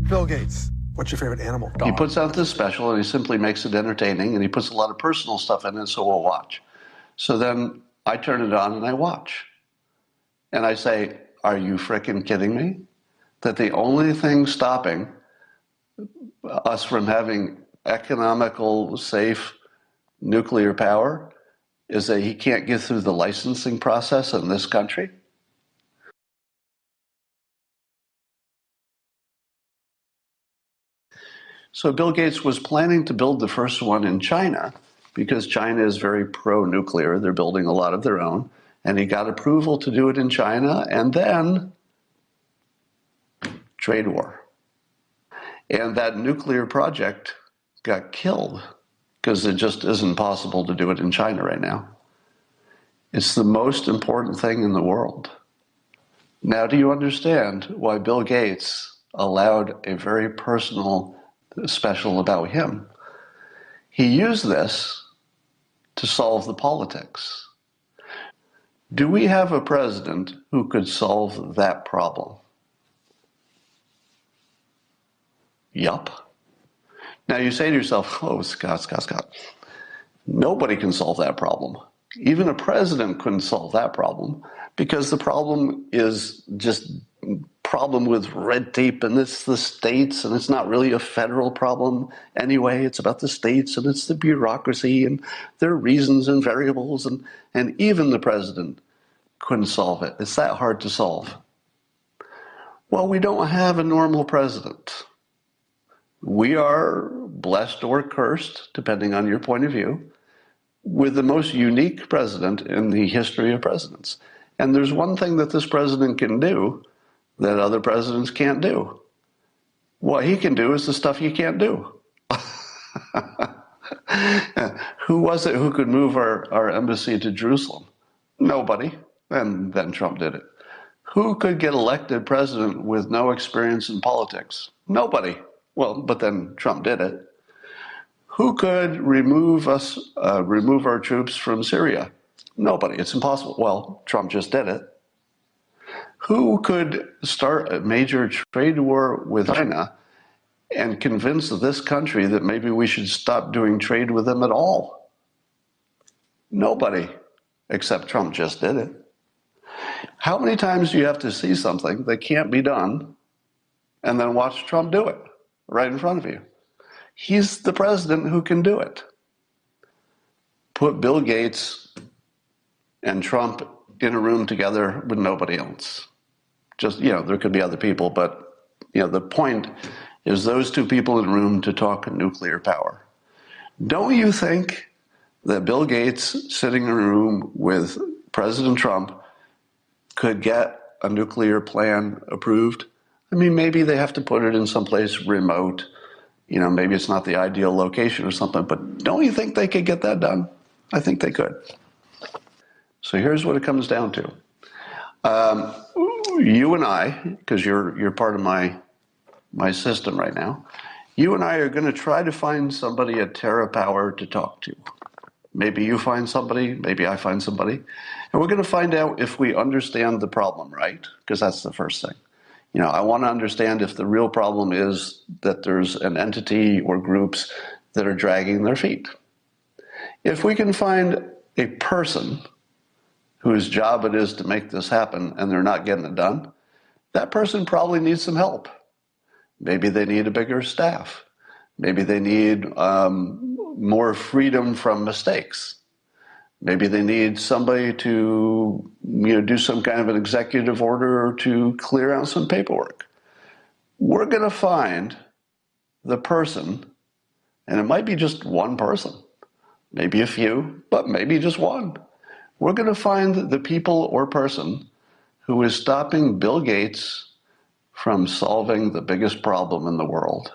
Bill Gates, what's your favorite animal? He puts out this special and he simply makes it entertaining and he puts a lot of personal stuff in it, so we'll watch. So then I turn it on and I watch. And I say, are you frickin' kidding me? That the only thing stopping us from having economical, safe nuclear power is that he can't get through the licensing process in this country? So Bill Gates was planning to build the first one in China because China is very pro-nuclear. They're building a lot of their own. And he got approval to do it in China, and then trade war. And that nuclear project got killed because it just isn't possible to do it in China right now. It's the most important thing in the world. Now, do you understand why Bill Gates allowed a very personal special about him? He used this to solve the politics. Do we have a president who could solve that problem? Yup. Now you say to yourself, oh, Scott. Nobody can solve that problem. Even a president couldn't solve that problem because the problem is just problem with red tape and it's the states and it's not really a federal problem anyway. It's about the states and it's the bureaucracy and their reasons and variables and even the president couldn't solve it. It's that hard to solve. Well, we don't have a normal president. We are blessed or cursed, depending on your point of view, with the most unique president in the history of presidents. And there's one thing that this president can do that other presidents can't do. What he can do is the stuff you can't do. Who was it who could move our embassy to Jerusalem? Nobody. And then Trump did it. Who could get elected president with no experience in politics? Nobody. Well, but then Trump did it. Who could remove our troops from Syria? Nobody. It's impossible. Well, Trump just did it. Who could start a major trade war with China and convince this country that maybe we should stop doing trade with them at all? Nobody, except Trump just did it. How many times do you have to see something that can't be done and then watch Trump do it right in front of you? He's the president who can do it. Put Bill Gates and Trump in a room together with nobody else. Just, there could be other people, but, the point is those two people in a room to talk nuclear power. Don't you think that Bill Gates sitting in a room with President Trump could get a nuclear plan approved? I mean, maybe they have to put it in someplace remote. Maybe it's not the ideal location or something, but don't you think they could get that done? I think they could. So here's what it comes down to. You and I, because you're part of my system right now, you and I are going to try to find somebody at TerraPower to talk to. Maybe you find somebody, maybe I find somebody, and we're going to find out if we understand the problem, right? Because that's the first thing. I want to understand if the real problem is that there's an entity or groups that are dragging their feet. If we can find a person whose job it is to make this happen and they're not getting it done, that person probably needs some help. Maybe they need a bigger staff. Maybe they need more freedom from mistakes. Maybe they need somebody to do some kind of an executive order or to clear out some paperwork. We're going to find the person, and it might be just one person, maybe a few, but maybe just one. We're going to find the people or person who is stopping Bill Gates from solving the biggest problem in the world.